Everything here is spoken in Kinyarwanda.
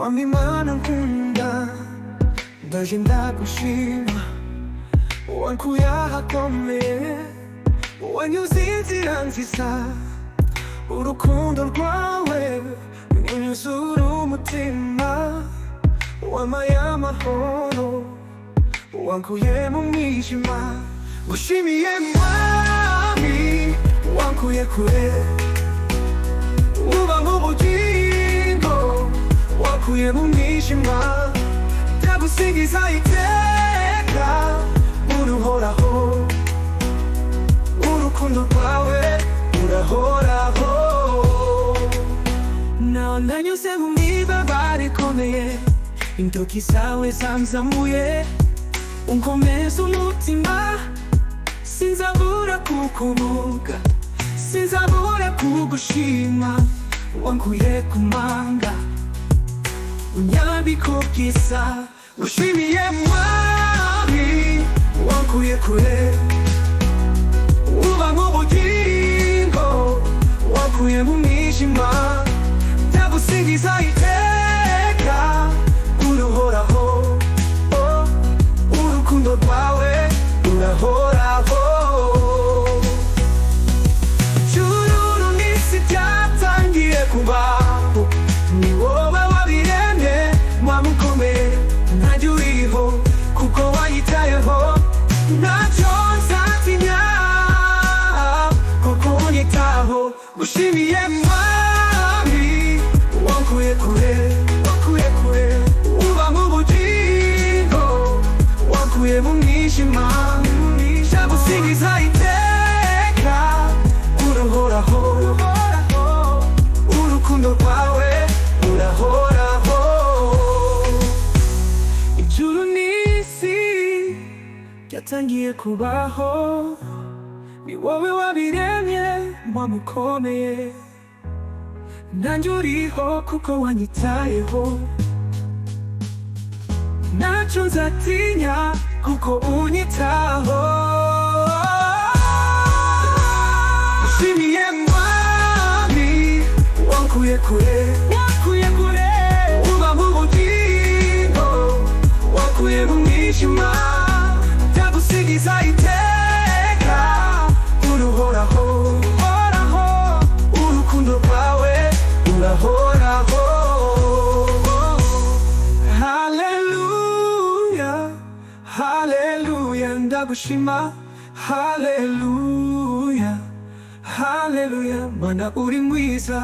Wamimana nkunda ndaje ndagushima wankuye ahakomeye wanyuze inzira nziza urukundo rwawe runyuzura umutima wampaye amahoro wankuye mu mwijima ngushimiye mwami wankuye kure uba mu bugingo wankuye mu mwijima ndagusingiza iteka uruhoraho urukundo rwawe rurahoraho naho nanyuze mu mibabaro ikomeye intoki zawe zanzamuye unkomeza umutima sinzabura kukuvuga sinzabura kugushima wankuye ku manga unyambika ubwiza ngushimiye mwami wankuye kure uba mu bugingo wankuye mu mwijima ndagusingiza iteka uruhoraho urukundo rwawe rurahoraho ijuru n'isi byatangiye kubaho ni wowe wabiremye mwami ukomeye ntajya uriho kuko wanyitayeho ntacyo nzatinya kuko unyitaho ngushimiye mwami wankuye kure uba mu bugingo wankuye mu mwijima ndagusingiza iteka uruhoraho urukundo rwawe rurahoraho ijuru n'isi byatangiye kubaho ni wowe wabiremye mwami ukomeye nanjye uriho kuko wanyitayeho ntacyo nzatinya kuko unyitaho ngushimiye mwami wankuye kure uba mu bugingo wankuye mu mwijima ndagusingiza iteka uruhoraho urukundo rwawe rurahoraho haleluya haleluya ndagushima haleluya haleluya mana uri mwiza